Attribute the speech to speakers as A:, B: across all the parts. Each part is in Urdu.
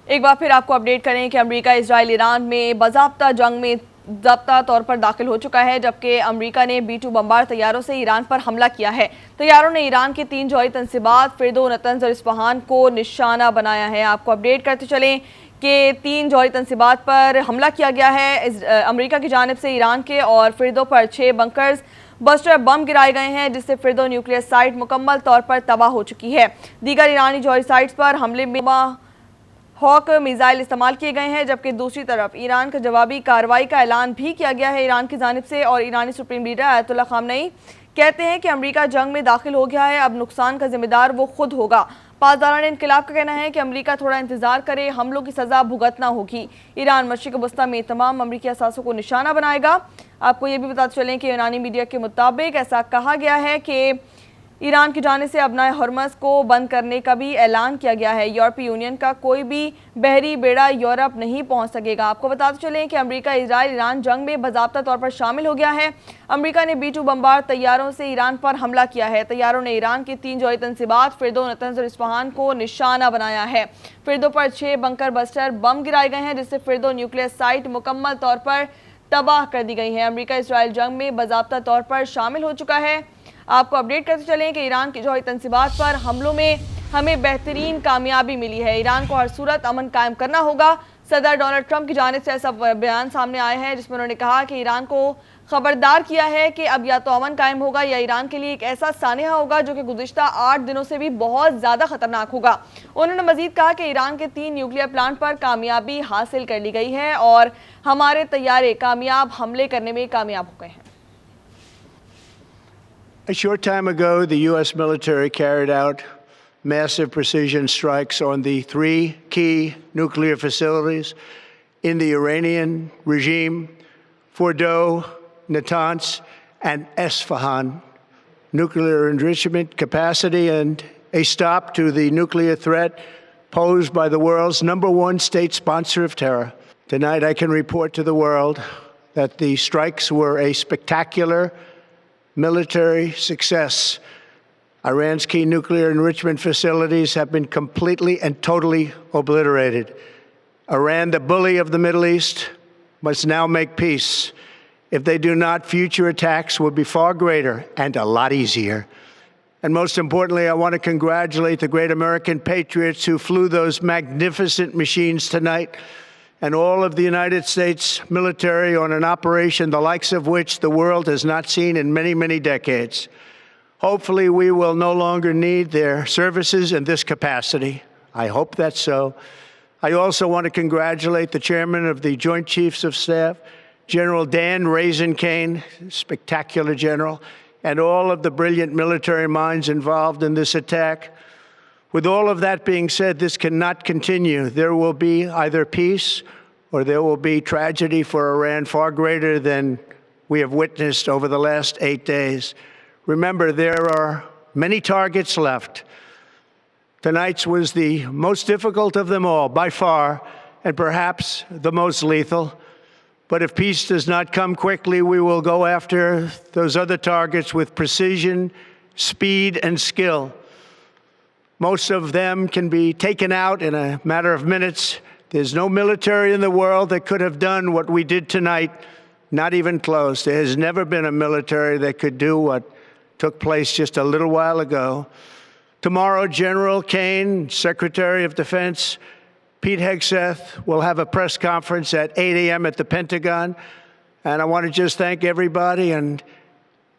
A: ایک بار پھر آپ کو اپڈیٹ کریں کہ امریکہ اسرائیل ایران میں باضابطہ جنگ میں ضابطہ طور پر داخل ہو چکا ہے، جبکہ امریکہ نے B-2 بمبار طیاروں سے ایران پر حملہ کیا ہے۔ طیاروں نے ایران کے 3 جوہری تنصیبات فردو، نطنز اور اصفہان کو نشانہ بنایا ہے۔ آپ کو اپڈیٹ کرتے چلیں کہ 3 جوہری تنصیبات پر حملہ کیا گیا ہے امریکہ کی جانب سے ایران کے، اور فردو پر 6 بنکرز بسٹر بم گرائے گئے ہیں، جس سے فردو نیوکلیئر سائٹ مکمل طور پر تباہ ہو چکی ہے۔ دیگر ایرانی جوہری سائٹس پر حملے میں ہوک میزائل استعمال کیے گئے ہیں، جبکہ دوسری طرف ایران کا جوابی کارروائی کا اعلان بھی کیا گیا ہے ایران کی جانب سے، اور ایرانی سپریم لیڈر آیت اللہ خامنئی کہتے ہیں کہ امریکہ جنگ میں داخل ہو گیا ہے، اب نقصان کا ذمہ دار وہ خود ہوگا۔ پاسداران انقلاب کا کہنا ہے کہ امریکہ تھوڑا انتظار کرے، حملوں کی سزا بھگتنا ہوگی۔ ایران مشرق وسطیٰ میں تمام امریکی اثاثوں کو نشانہ بنائے گا۔ آپ کو یہ بھی بتاتے چلیں کہ یونانی میڈیا کے مطابق ایسا کہا گیا ہے کہ ایران کی جانب سے ابنائے ہرمز کو بند کرنے کا بھی اعلان کیا گیا ہے۔ یورپی یونین کا کوئی بھی بحری بیڑا یورپ نہیں پہنچ سکے گا۔ آپ کو بتاتے چلیں کہ امریکہ اسرائیل ایران جنگ میں باضابطہ طور پر شامل ہو گیا ہے۔ امریکہ نے B-2 بمبار طیاروں سے ایران پر حملہ کیا ہے۔ طیاروں نے ایران کی 3 جوہری تنصیبات فردو، نطنز اور اصفہان کو نشانہ بنایا ہے۔ فردو پر 6 بنکر بسٹر بم گرائے گئے ہیں، جس سے فردو نیوکلیئر سائٹ مکمل طور پر تباہ کر دی گئی ہے۔ امریکہ اسرائیل جنگ میں باضابطہ طور پر شامل ہو چکا ہے۔ آپ کو اپڈیٹ کرتے چلیں کہ ایران کی جوہری تنصیبات پر حملوں میں ہمیں بہترین کامیابی ملی ہے، ایران کو ہر صورت امن قائم کرنا ہوگا۔ صدر ڈونلڈ ٹرمپ کی جانب سے ایسا بیان سامنے آیا ہے، جس میں انہوں نے کہا کہ ایران کو خبردار کیا ہے کہ اب یا تو امن قائم ہوگا یا ایران کے لیے ایک ایسا سانحہ ہوگا جو کہ گزشتہ 8 دنوں سے بھی بہت زیادہ خطرناک ہوگا۔ انہوں نے مزید کہا کہ ایران کے 3 نیوکلیئر پلانٹ پر کامیابی حاصل کر لی گئی ہے اور ہمارے طیارے کامیاب حملے کرنے میں کامیاب ہو گئے ہیں۔
B: A short time ago, the U.S. military carried out massive precision strikes on the 3 key nuclear facilities in the Iranian regime: Fordo, Natanz, and Esfahan. Nuclear enrichment capacity and a stop to the nuclear threat posed by the world's #1 state sponsor of terror. Tonight, I can report to the world that the strikes were a spectacular military success. Iran's key nuclear enrichment facilities have been completely and totally obliterated. Iran, the bully of the Middle East, must now make peace. If they do not, future attacks will be far greater and a lot easier. And most importantly, I want to congratulate the great American patriots who flew those magnificent machines tonight, and all of the United States military on an operation the likes of which the world has not seen in many, many decades. Hopefully, we will no longer need their services in this capacity. I hope that's so. I also want to congratulate the chairman of the Joint Chiefs of Staff, General Dan Raisin Kane, spectacular general, and all of the brilliant military minds involved in this attack. With all of that being said, this cannot continue. There will be either peace or there will be tragedy for Iran far greater than we have witnessed over the last 8 days. Remember, there are many targets left. Tonight's was the most difficult of them all, by far, and perhaps the most lethal. But if peace does not come quickly, we will go after those other targets with precision, speed, and skill. Most of them can be taken out in a matter of minutes. There's no military in the world that could have done what we did tonight, not even close. There has never been a military that could do what took place just a little while ago. Tomorrow, General Kane, Secretary of Defense Pete Hegseth, will have a press conference at 8 a.m. at the Pentagon. And I want to just thank everybody, and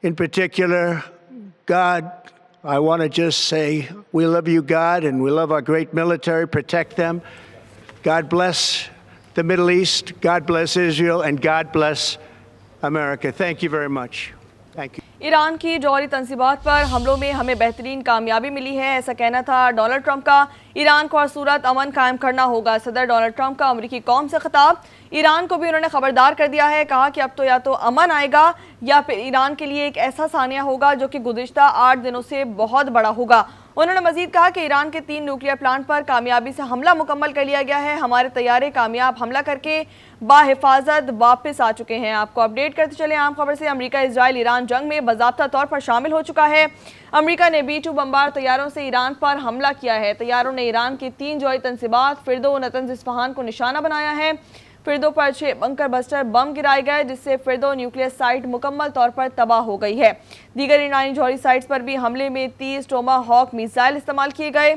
B: in particular, God. I want to just say, we love you, God, and we love our great military. Protect them. God bless the Middle East. God bless Israel. And God bless America. Thank you very much. Thank you.
A: Iran کی جوہری تنصیبات پر حملوں میں ہمیں بہترین کامیابی ملی ہے، ایسا کہنا تھا ڈونلڈ ٹرمپ کا۔ ایران کو ہر صورت امن قائم کرنا ہوگا، صدر ڈونلڈ ٹرمپ کا امریکی قوم سے خطاب۔ ایران کو بھی انہوں نے خبردار کر دیا ہے، کہا کہ اب تو یا تو امن آئے گا یا پھر ایران کے لیے ایک ایسا سانحہ ہوگا جو کہ گزشتہ 8 دنوں سے بہت بڑا ہوگا۔ انہوں نے مزید کہا کہ ایران کے 3 نیوکلیئر پلانٹ پر کامیابی سے حملہ مکمل کر لیا گیا ہے. ہمارے طیارے کامیاب حملہ کر کے باحفاظت واپس آ چکے ہیں. آپ کو اپڈیٹ کرتے چلیں عام خبر سے. امریکہ اسرائیل ایران جنگ میں باضابطہ طور پر شامل ہو چکا ہے. امریکہ نے B-2 بمبار طیاروں سے ایران پر حملہ کیا ہے. طیاروں نے ایران کی 3 جوئی تنصیبات فردو و نتنز اصفہان کو نشانہ بنایا ہے. فردو پر 6 بنکر بسٹر بم گرائے گئے جس سے فردو نیوکلیئر سائٹ مکمل طور پر تباہ ہو گئی ہے. دیگر ایرانی جوہری سائٹس پر بھی حملے میں 30 ٹوما ہاک میزائل استعمال کیے گئے.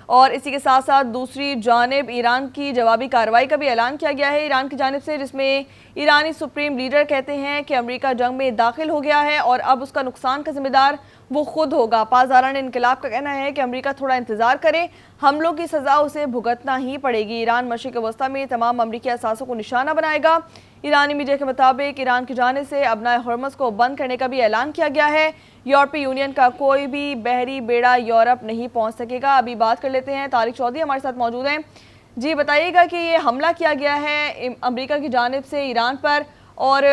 A: اور اسی کے ساتھ ساتھ دوسری جانب ایران کی جوابی کارروائی کا بھی اعلان کیا گیا ہے ایران کی جانب سے، جس میں ایرانی سپریم لیڈر کہتے ہیں کہ امریکہ جنگ میں داخل ہو گیا ہے اور اب اس کا نقصان کا ذمہ دار وہ خود ہوگا. پاسداران انقلاب کا کہنا ہے کہ امریکہ تھوڑا انتظار کرے، حملوں کی سزا اسے بھگتنا ہی پڑے گی. ایران مشرق وسطی میں تمام امریکی اثاثوں کو نشانہ بنائے گا. ایرانی میڈیا کے مطابق ایران کی جانب سے ابنائے ہرمز کو بند کرنے کا بھی اعلان کیا گیا ہے. یورپی یونین کا کوئی بھی بحری بیڑا یورپ نہیں پہنچ سکے گا. ابھی بات کر لیتے ہیں، طارق چودھری ہمارے ساتھ موجود ہیں. جی بتائیے گا کہ یہ حملہ کیا گیا ہے امریکہ کی جانب سے ایران پر، اور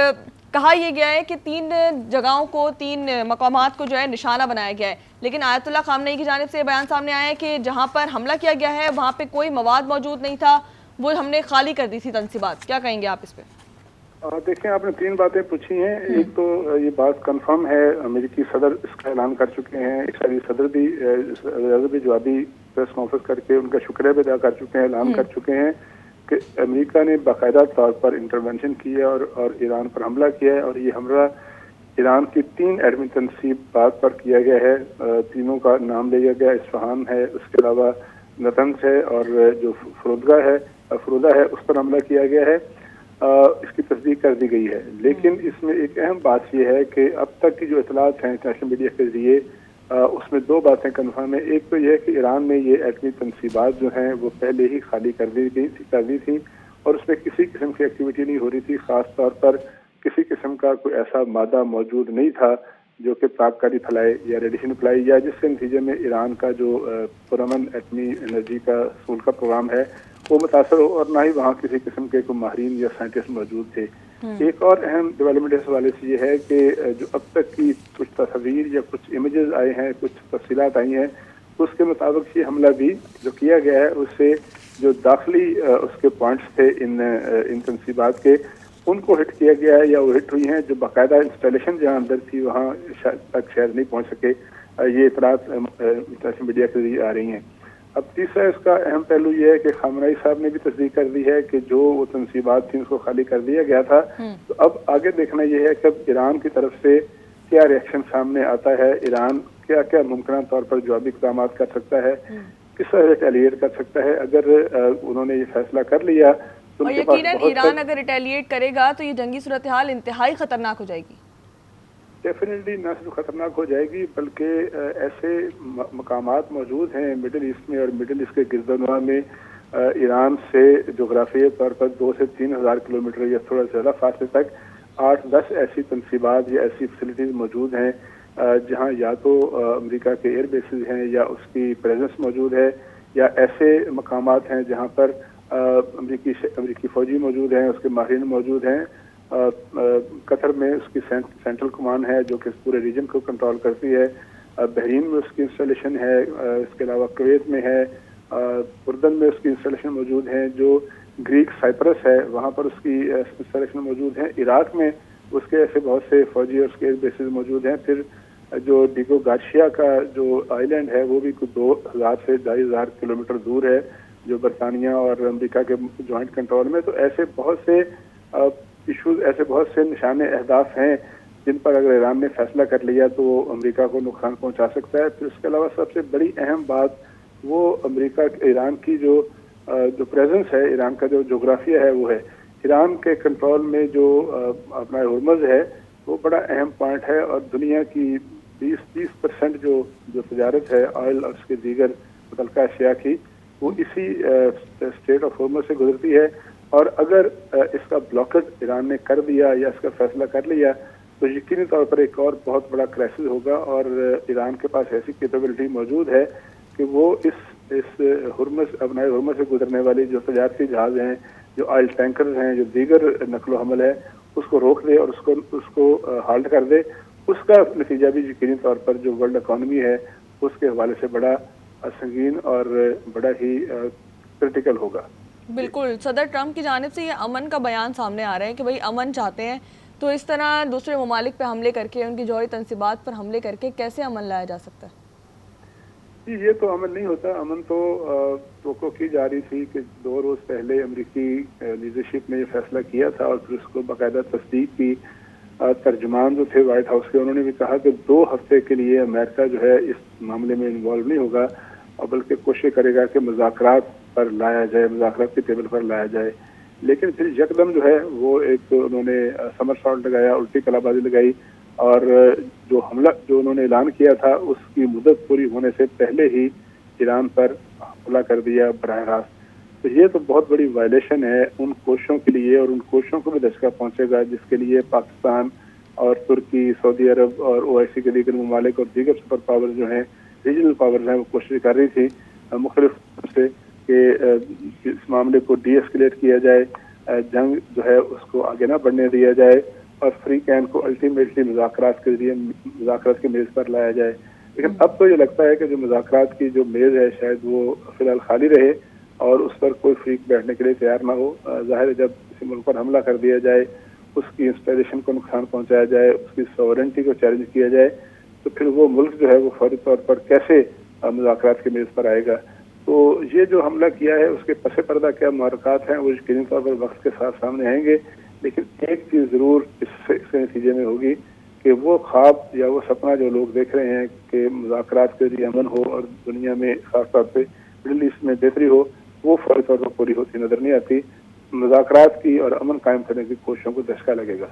A: کہا یہ گیا ہے کہ 3 جگہوں کو 3 مقامات کو جو ہے نشانہ بنایا گیا ہے، لیکن آیت اللہ خامنئی کی جانب سے یہ بیان سامنے آیا ہے کہ جہاں پر حملہ کیا گیا ہے وہاں پہ کوئی مواد موجود نہیں تھا، وہ ہم نے خالی کر دی تھی تنصیبات. کیا کہیں گے آپ اس پہ؟
C: دیکھیں، آپ نے 3 باتیں پوچھی ہیں. ایک تو یہ بات کنفرم ہے، امریکی صدر اس کا اعلان کر چکے ہیں. اسرائیلی صدر بھی جوابی پریس کانفرنس کر کے ان کا شکریہ بھی ادا کر چکے ہیں، اعلان کر چکے ہیں کہ امریکہ نے باقاعدہ طور پر انٹرونشن کیا اور ایران پر حملہ کیا ہے، اور یہ حملہ ایران کی 3 ایٹمی تنصیبات پر کیا گیا ہے. تینوں کا نام لیا گیا، اصفہان ہے، اس کے علاوہ نتنز ہے، اور جو فرودا ہے اس پر حملہ کیا گیا ہے. اس کی تصدیق کر دی گئی ہے. لیکن اس میں ایک اہم بات یہ ہے کہ اب تک کی جو اطلاعات ہیں انٹرنیشنل میڈیا کے ذریعے، اس میں 2 باتیں کنفرم ہیں. ایک تو یہ ہے کہ ایران نے یہ ایٹمی تنصیبات جو ہیں وہ پہلے ہی خالی کر دی تھی اور اس میں کسی قسم کی ایکٹیویٹی نہیں ہو رہی تھی. خاص طور پر کسی قسم کا کوئی ایسا مادہ موجود نہیں تھا جو کہ تابکاری پھیلائے یا ریڈیشن پھیلائے، یا جس کے نتیجے میں ایران کا جو پرامن ایٹمی انرجی کا حصول کا پروگرام ہے وہ متاثر ہو، اور نہ ہی وہاں کسی قسم کے کوئی ماہرین یا سائنٹسٹ موجود تھے. ایک اور اہم ڈیولپمنٹ اس حوالے سے یہ ہے کہ جو اب تک کی کچھ تصاویر یا کچھ امیجز آئے ہیں، کچھ تفصیلات آئی ہیں، اس کے مطابق یہ حملہ بھی جو کیا گیا ہے اس سے جو داخلی اس کے پوائنٹس تھے ان تنصیبات کے، ان کو ہٹ کیا گیا ہے یا وہ ہٹ ہوئی ہیں. جو باقاعدہ انسٹالیشن جہاں اندر تھی وہاں تک شاید نہیں پہنچ سکے. یہ اطلاعات انٹرنیشنل میڈیا کے ذریعے آ رہی ہیں. اب تیسرا اس کا اہم پہلو یہ ہے کہ خامنئی صاحب نے بھی تصدیق کر دی ہے کہ جو وہ تنصیبات تھیں اس کو خالی کر دیا گیا تھا. تو اب آگے دیکھنا یہ ہے کہ اب ایران کی طرف سے کیا ری ایکشن سامنے آتا ہے. ایران کیا کیا ممکنہ طور پر جوابی اقدامات کر سکتا ہے، کس طرح ریٹیلیٹ کر سکتا ہے. اگر انہوں نے یہ فیصلہ کر لیا تو
A: اور یقیناً ایران اگر ریٹیلیٹ کرے گا تو یہ جنگی صورتحال انتہائی خطرناک ہو جائے گی.
C: ڈیفینیٹلی نہ صرف خطرناک ہو جائے گی بلکہ ایسے مقامات موجود ہیں مڈل ایسٹ میں اور مڈل ایسٹ کے گرد و نواح میں. ایران سے جغرافیائی طور پر 2 سے 3 ہزار کلومیٹر یا تھوڑا زیادہ فاصلے تک 8-10 ایسی تنصیبات یا ایسی فیسلٹیز موجود ہیں جہاں یا تو امریکہ کے ایئر بیسز ہیں یا اس کی پریزنس موجود ہے، یا ایسے مقامات ہیں جہاں پر امریکی فوجی موجود ہیں، اس کے ماہرین موجود ہیں. قطر میں اس کی سینٹرل کمان ہے جو کہ اس پورے ریجن کو کنٹرول کرتی ہے. بحرین میں اس کی انسٹالیشن ہے، اس کے علاوہ کویت میں ہے، اردن میں اس کی انسٹالیشن موجود ہیں. جو گریک سائپرس ہے وہاں پر اس کی انسٹالیشن موجود ہیں. عراق میں اس کے ایسے بہت سے فوجی اور اس کے بیسز موجود ہیں. پھر جو ڈیگو گارشیا کا جو آئی لینڈ ہے وہ بھی کچھ 2000 سے 2500 کلومیٹر دور ہے جو برطانیہ اور امریکہ کے جوائنٹ کنٹرول میں. تو ایسے بہت سے ایشوز، ایسے بہت سے نشانے اہداف ہیں جن پر اگر ایران نے فیصلہ کر لیا تو وہ امریکہ کو نقصان پہنچا سکتا ہے. پھر اس کے علاوہ سب سے بڑی اہم بات وہ امریکہ ایران کی جو پریزنس ہے، ایران کا جو جغرافیہ ہے وہ ہے. ایران کے کنٹرول میں جو اپنا ہرمز ہے وہ بڑا اہم پوائنٹ ہے، اور دنیا کی 20% جو تجارت ہے آئل اور اس کے دیگر متعلقہ اشیاء کی وہ اسی اسٹیٹ آف ہرمز سے گزرتی ہے. اور اگر اس کا بلاکٹ ایران نے کر دیا یا اس کا فیصلہ کر لیا تو یقینی طور پر ایک اور بہت بڑا کرائسس ہوگا. اور ایران کے پاس ایسی کیپیبلٹی موجود ہے کہ وہ اس ابنائے ہرمز سے گزرنے والی جو تجارتی جہاز ہیں، جو آئل ٹینکرز ہیں، جو دیگر نقل و حمل ہے، اس کو روک دے اور اس کو ہالٹ کر دے. اس کا نتیجہ بھی یقینی طور پر جو ورلڈ اکانومی ہے اس کے حوالے سے بڑا سنگین اور بڑا ہی کرٹیکل ہوگا۔
A: بالکل، صدر ٹرمپ کی جانب سے یہ امن کا بیان سامنے آ رہا ہے کہ بھئی امن چاہتے ہیں، تو اس طرح دوسرے ممالک پہ حملے کر کے، ان کی جوہری تنصیبات پر حملے کر کے کیسے امن لایا جا سکتا ہے؟
C: جی یہ تو امن نہیں ہوتا، امن تو توقع کی جا رہی تھی کہ 2 روز پہلے امریکی لیڈرشپ نے یہ فیصلہ کیا تھا اور پھر اس کو باقاعدہ تصدیق کی۔ ترجمان جو تھے وائٹ ہاؤس کے، انہوں نے بھی کہا کہ 2 ہفتے کے لیے امریکہ جو ہے اس معاملے میں انوالو نہیں ہوگا اور بلکہ کوشش کرے گا کہ مذاکرات پر لایا جائے، مذاکرات کی ٹیبل پر لایا جائے۔ لیکن پھر یکدم جو ہے وہ ایک انہوں نے سمرساٹ لگایا، الٹی کلا بازی لگائی اور جو حملہ جو انہوں نے اعلان کیا تھا اس کی مدت پوری ہونے سے پہلے ہی ایران پر حملہ کر دیا براہ راست۔ تو یہ تو بہت بڑی وائلیشن ہے ان کوششوں کے لیے، اور ان کوششوں کو بھی دھچکا پہنچے گا جس کے لیے پاکستان اور ترکی، سعودی عرب اور OIC کے دیگر ممالک اور دیگر سپر پاور جو ہیں، ریجنل پاورز ہیں، وہ کوشش کر رہی تھی مختلف سے کہ اس معاملے کو ڈی ایسکیلیٹ کیا جائے، جنگ جو ہے اس کو آگے نہ بڑھنے دیا جائے اور فری کین کو الٹیمیٹلی مذاکرات کے ذریعے مذاکرات کی میز پر لایا جائے۔ لیکن اب تو یہ لگتا ہے کہ جو مذاکرات کی جو میز ہے شاید وہ فی الحال خالی رہے اور اس پر کوئی فریق بیٹھنے کے لیے تیار نہ ہو۔ ظاہر ہے جب کسی ملک پر حملہ کر دیا جائے، اس کی انسپائریشن کو نقصان پہنچایا جائے، اس کی سوورنٹی کو چیلنج کیا جائے، تو پھر وہ ملک جو ہے وہ فوری طور پر کیسے مذاکرات کی میز پر آئے گا۔ تو یہ جو حملہ کیا ہے اس کے پس پردہ کیا محرکات ہیں وہ یقینی طور پر وقت کے ساتھ سامنے آئیں گے، لیکن ایک چیز ضرور اس کے نتیجے میں ہوگی کہ وہ خواب یا وہ سپنا جو لوگ دیکھ رہے ہیں کہ مذاکرات کے ذریعے امن ہو اور دنیا میں خاص طور پہ مڈل ایسٹ میں بہتری ہو، وہ فوری طور پر پوری ہوتی نظر نہیں آتی۔ مذاکرات کی اور امن قائم کرنے کی کوششوں کو دھچکا لگے گا۔